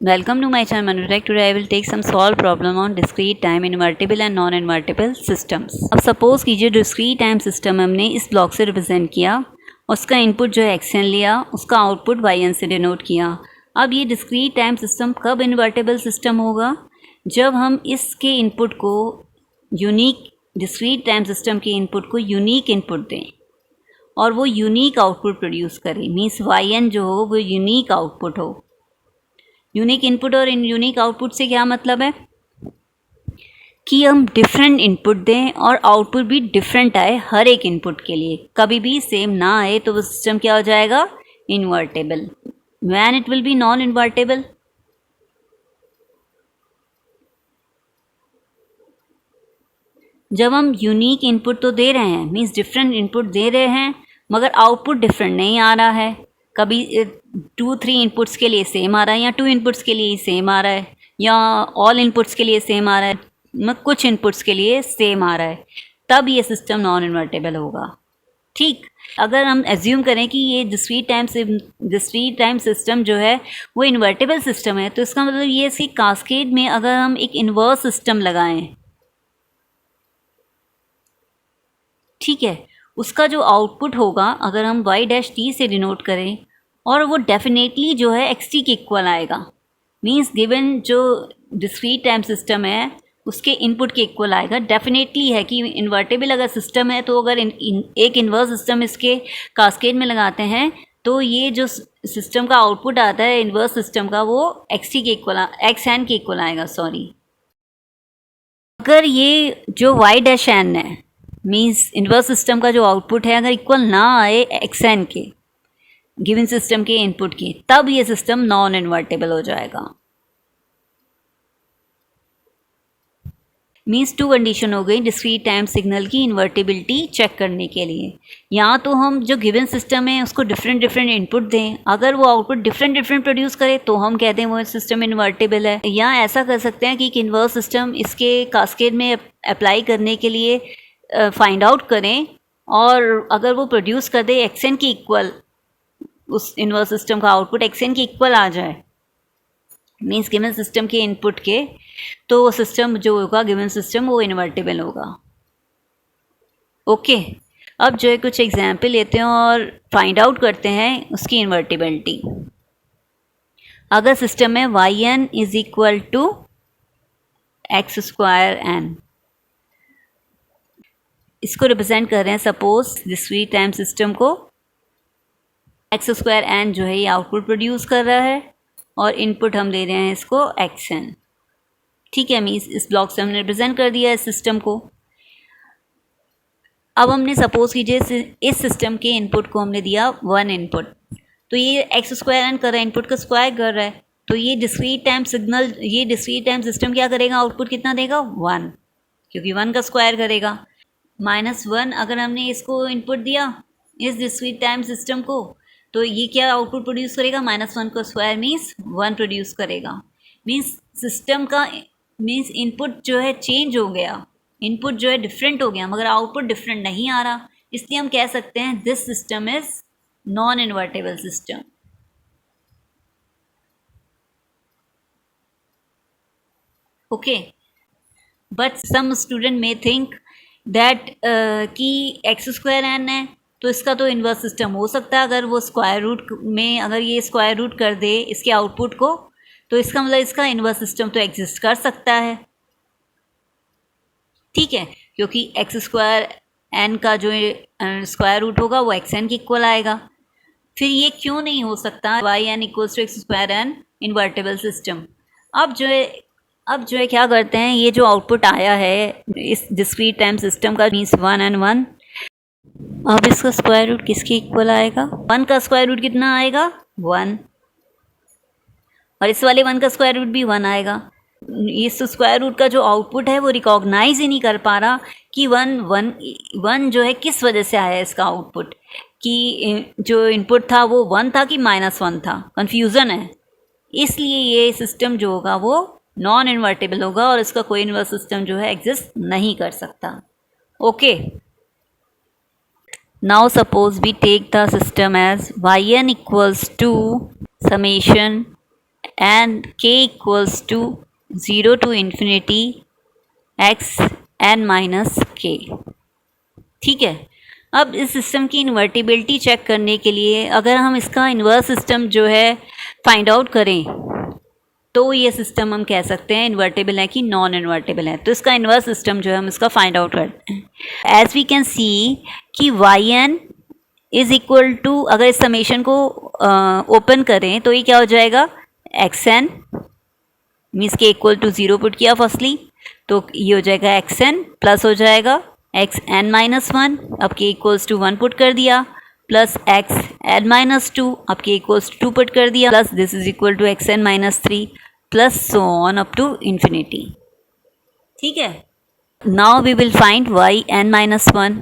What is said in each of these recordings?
Welcome to my channel Manutech. Today I will take some solve problem on discrete time invertible and non invertible systems. अब suppose कीजिए discrete time system हमने इस block से represent किया, उसका input जो है xn लिया, उसका आउटपुट yn से डिनोट किया. अब ये discrete time system कब invertible system होगा? जब हम इसके इनपुट को यूनिक discrete time system के इनपुट को यूनिक इनपुट दें और वो यूनिक आउटपुट प्रोड्यूस करे. मीन्स yn जो हो वो यूनिक आउटपुट हो. यूनिक इनपुट और इन यूनिक आउटपुट से क्या मतलब है कि हम डिफरेंट इनपुट दें और आउटपुट भी डिफरेंट आए हर एक इनपुट के लिए. कभी भी सेम ना आए तो वो सिस्टम क्या हो जाएगा? Invertible. When it will be non invertible? जब हम यूनिक इनपुट तो दे रहे हैं, मीन्स डिफरेंट इनपुट दे रहे हैं मगर आउटपुट डिफरेंट नहीं आ रहा है. कभी 2-3 इनपुट्स के लिए सेम आ रहा है या 2 इनपुट्स के लिए सेम आ रहा है या ऑल इनपुट्स के लिए सेम आ रहा है, कुछ इनपुट्स के लिए सेम आ रहा है, तब ये सिस्टम नॉन इन्वर्टेबल होगा. ठीक. अगर हम एज्यूम करें कि ये डिस्क्रीट टाइम सिस्टम जो है वो इन्वर्टेबल सिस्टम है, तो इसका मतलब ये इसकी कास्केड में अगर हम एक इन्वर्स सिस्टम लगाएं, ठीक है, उसका जो आउटपुट होगा अगर हम y' से डिनोट करें और वो डेफिनेटली जो है xt के इक्वल आएगा. मींस गिवन जो डिस्क्रीट टाइम सिस्टम है उसके इनपुट के इक्वल आएगा. डेफिनेटली है कि इन्वर्टेबल अगर सिस्टम है तो अगर एक इन्वर्स सिस्टम इसके कास्केड में लगाते हैं तो ये जो सिस्टम का आउटपुट आता है इन्वर्स सिस्टम का वो xt के इक्वल xn के इक्वल आएगा. सॉरी, अगर ये जो y' है मीन्स इन्वर्स सिस्टम का जो आउटपुट है अगर इक्वल ना आए xn के गिवन सिस्टम के इनपुट के, तब ये सिस्टम नॉन इन्वर्टेबल हो जाएगा. मीन्स 2 कंडीशन हो गई डिस्क्रीट टाइम सिग्नल की इन्वर्टिबिलिटी चेक करने के लिए. या तो हम जो गिवन सिस्टम है उसको डिफरेंट इनपुट दें, अगर वो आउटपुट डिफरेंट प्रोड्यूस करे तो हम कहते हैं वो सिस्टम इन्वर्टेबल है. या ऐसा कर सकते हैं कि एक इन्वर्स सिस्टम इसके कास्केड में अप्लाई करने के लिए फाइंड आउट करें और अगर वो प्रोड्यूस कर दे xn के इक्वल, उस इन्वर्स सिस्टम का आउटपुट xn के इक्वल आ जाए मीन्स गिवन सिस्टम के इनपुट के, तो वो सिस्टम जो होगा गिवन सिस्टम वो इन्वर्टेबल होगा. ओके. अब जो है कुछ एग्जाम्पल लेते हैं और फाइंड आउट करते हैं उसकी इन्वर्टिबिलिटी. अगर सिस्टम में yn is equal to x²n, इसको रिप्रेजेंट कर रहे हैं सपोज डिस्क्रीट टाइम सिस्टम को. x²n जो है ये आउटपुट प्रोड्यूस कर रहा है और इनपुट हम दे रहे हैं इसको xn. ठीक है, मीन्स इस ब्लॉक से हमने रिप्रेजेंट कर दिया इस सिस्टम को. अब हमने सपोज कीजिए इस सिस्टम के इनपुट को हमने दिया 1 इनपुट, तो ये x²n कर रहा है, इनपुट का स्क्वायर कर रहा है, तो ये डिस्क्रीट टाइम सिस्टम क्या करेगा? आउटपुट कितना देगा? 1, क्योंकि 1 का स्क्वायर करेगा. -1 अगर हमने इसको इनपुट दिया इस डिस्क्रीट टाइम सिस्टम को, तो ये क्या आउटपुट प्रोड्यूस करेगा? -1 का स्क्वायर मीन्स 1 प्रोड्यूस करेगा. मीन्स सिस्टम का इनपुट जो है चेंज हो गया, इनपुट जो है डिफरेंट हो गया मगर आउटपुट डिफरेंट नहीं आ रहा, इसलिए हम कह सकते हैं this system is non invertible system. Okay. But some student may think that कि x²n है तो इसका तो इन्वर्स सिस्टम हो सकता है. अगर वो स्क्वायर रूट में अगर ये स्क्वायर रूट कर दे इसके आउटपुट को, तो इसका मतलब इसका इन्वर्स सिस्टम तो एग्जिस्ट कर सकता है. ठीक है, क्योंकि x²n का जो स्क्वायर रूट होगा वो xn के इक्वल आएगा. फिर ये क्यों नहीं हो सकता yn equals to x²n invertible system? अब जो है क्या करते हैं, ये जो आउटपुट आया है इस डिस्क्रीट टाइम सिस्टम का मीन्स 1 and 1, अब इसका स्क्वायर रूट किसके इक्वल आएगा? 1 का स्क्वायर रूट कितना आएगा? 1. और इस वाले 1 का स्क्वायर रूट भी 1 आएगा. इस स्क्वायर रूट का जो आउटपुट है वो रिकॉग्नाइज ही नहीं कर पा रहा कि 1 जो है किस वजह से आया इसका आउटपुट, कि जो इनपुट था वो 1 था कि -1 था. कन्फ्यूज़न है. इसलिए ये सिस्टम जो होगा वो नॉन इन्वर्टेबल होगा और इसका कोई इन्वर्स सिस्टम जो है एग्जिस्ट नहीं कर सकता. Okay. Now suppose we take the system as yn equals to summation and k equals to 0 to infinity x n minus k। ठीक है। अब इस सिस्टम की इन्वर्टिबिलिटी चेक करने के लिए अगर हम इसका इन्वर्स सिस्टम जो है फाइंड आउट करें तो ये सिस्टम हम कह सकते हैं इन्वर्टेबल है कि नॉन इन्वर्टेबल है। तो इसका इन्वर्स सिस्टम जो है हम इसका फाइंड आउट करते हैं। एज वी कैन सी कि Y N is equal to, अगर इस समेशन को ओपन करें तो ये क्या हो जाएगा, एक्स एन मीन्स के इक्वल टू 0 पुट किया फर्स्टली, तो ये हो जाएगा एक्स एन प्लस हो जाएगा एक्स एन माइनस 1, अब के इक्वल्स टू 1 पुट कर दिया, प्लस एक्स एन माइनस 2, अब के इक्वल्स टू 2 पुट कर दिया, plus this is equal to X N minus 3 plus so on up to infinity. ठीक है। Now we will find Y N minus 1।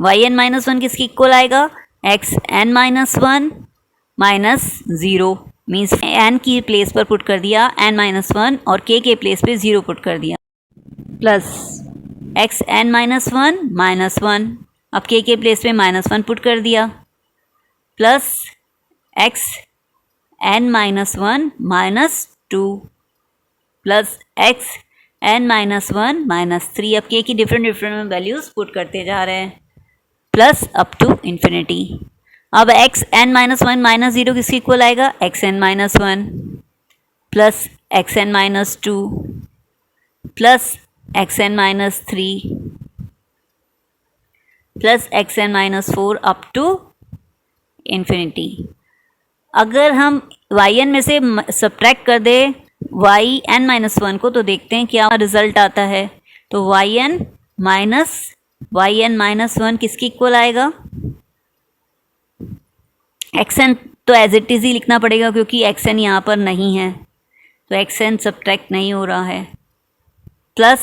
Y N minus 1 किसके equal आएगा, X N minus 1 minus 0 means N की place पर put कर दिया N minus 1 और के प्लेस पे 0 पुट कर दिया, plus X N minus 1 minus 1, अब के प्लेस पे माइनस 1 पुट कर दिया, प्लस एक्स एन माइनस 1 माइनस 2 plus X N minus 1 minus 3, अब के की डिफरेंट वैल्यूज़ पुट करते जा रहे हैं, प्लस अप टू इन्फिनिटी। अब एक्स एन माइनस 1 माइनस 0 किसके इक्वल आएगा, X N minus 1 plus X N minus 2 plus X N minus 3 plus X N minus 4 up to infinity. अगर हम वाई एन में से सब्ट्रैक्ट कर दे वाई एन माइनस 1 को तो देखते हैं क्या रिजल्ट आता है। तो वाई एन माइनस 1 किसकी इक्वल आएगा, एक्स एन तो एज इट इज़ ही लिखना पड़ेगा क्योंकि एक्स एन यहाँ पर नहीं है, तो एक्स एन सब्ट्रैक्ट नहीं हो रहा है, प्लस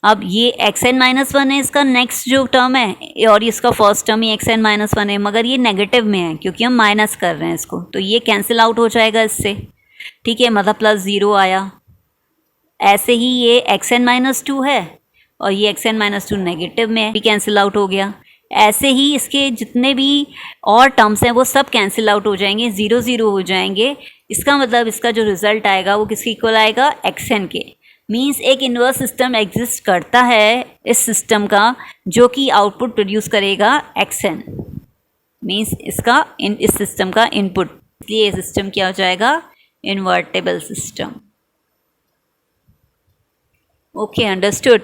अब ये एक्स एन माइनस 1 है इसका नेक्स्ट जो टर्म है और इसका फर्स्ट टर्म ही एक्स एन माइनस 1 है, मगर ये नेगेटिव में है क्योंकि हम माइनस कर रहे हैं इसको, तो ये कैंसिल आउट हो जाएगा इससे। ठीक है, मतलब प्लस 0 आया। ऐसे ही ये एक्स एन माइनस 2 है और ये एक्स एन माइनस 2 नेगेटिव में है, भी कैंसिल आउट हो गया। ऐसे ही इसके जितने भी और टर्म्स हैं वो सब कैंसिल आउट हो जाएंगे, 0 0 हो जाएंगे। इसका मतलब इसका जो रिजल्ट आएगा वो किसके इक्वल आएगा, एक्स एन के। मीन्स एक इन्वर्स सिस्टम एग्जिस्ट करता है इस सिस्टम का जो कि आउटपुट प्रोड्यूस करेगा एक्स एन, मीन्स इसका इस सिस्टम का इनपुट, इसलिए ये सिस्टम क्या हो जाएगा, invertible system. Okay, understood.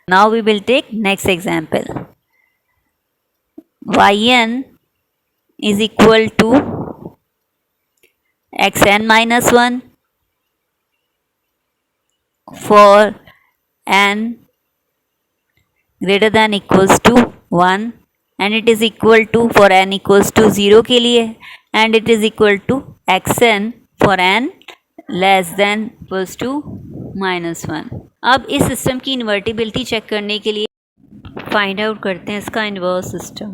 Now we will take next example. Y N is equal to X N minus 1 for n greater than equals to 1 and it is equal to for n equals to 0 के लिए and it is equal to xn for n less than equals to minus 1। अब इस system की इन्वर्टिबिलिटी check करने के लिए find out करते हैं इसका इन्वर्स सिस्टम।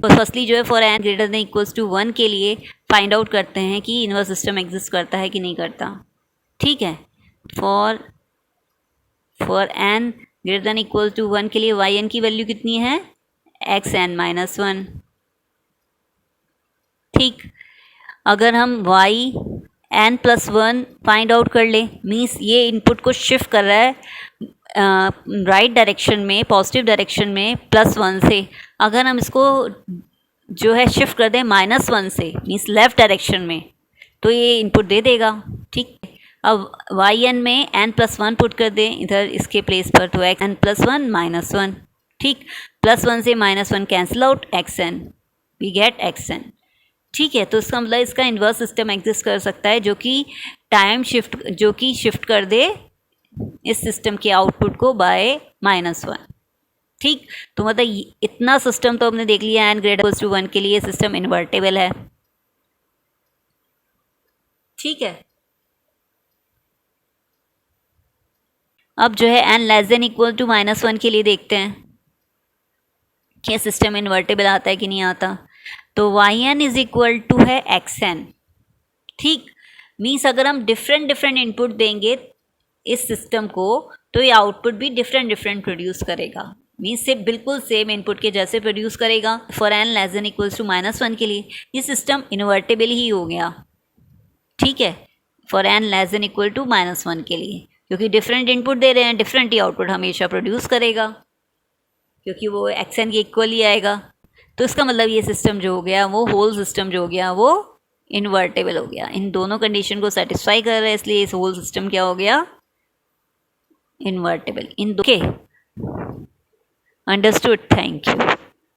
तो फर्स्टली जो है for n greater than equals to 1 के लिए फाइंड आउट करते हैं कि इन्वर्स सिस्टम एग्जिस्ट करता है कि नहीं करता। ठीक है, for n greater than equal to 1 के लिए वाई एन की वैल्यू कितनी है, एक्स एन माइनस 1। ठीक, अगर हम Y N plus 1 find out कर ले, मीन्स ये इनपुट को शिफ्ट कर रहा है राइट डायरेक्शन में, पॉजिटिव डायरेक्शन में +1 से। अगर हम इसको जो है शिफ्ट कर दें -1 से, मीन्स लेफ़्ट डायरेक्शन में, तो ये इनपुट दे देगा। ठीक, अब वाई एन में n+1 पुट कर दें इधर इसके प्लेस पर, तो एक्स एन +1 -1। ठीक, +1 से -1 cancel out, X N, we get X N. ठीक है, तो इसका मतलब इसका इन्वर्स सिस्टम एग्जिस्ट कर सकता है जो कि टाइम शिफ्ट कर दे इस सिस्टम के आउटपुट को बाय -1। ठीक, तो मतलब इतना सिस्टम तो हमने देख लिया, n ग्रेटर टू 1 के लिए सिस्टम इन्वर्टेबल है। ठीक है, अब जो है n less than equal to -1 के लिए देखते हैं कि सिस्टम इन्वर्टेबल आता है कि नहीं आता। तो Y N is equal to है एक्स एन। ठीक, मीन्स अगर हम डिफरेंट इनपुट देंगे इस सिस्टम को तो ये आउटपुट भी डिफरेंट प्रोड्यूस करेगा, मीन्स से बिल्कुल सेम इनपुट के जैसे प्रोड्यूस करेगा। For N less than equals to -1 के लिए ये सिस्टम इन्वर्टेबल ही हो गया। ठीक है, for N less than equal to -1 के लिए, क्योंकि डिफरेंट इनपुट दे रहे हैं, डिफरेंट ही आउटपुट हमेशा प्रोड्यूस करेगा, क्योंकि वो एक्स एन के इक्वल ही आएगा। तो इसका मतलब ये सिस्टम जो हो गया, वो होल सिस्टम जो हो गया, वो इन्वर्टेबल हो गया, इन दोनों कंडीशन को सेटिस्फाई कर रहा है, इसलिए इस होल सिस्टम क्या हो गया, इन्वर्टेबल। इन दो के अंडरस्टूड, थैंक यू।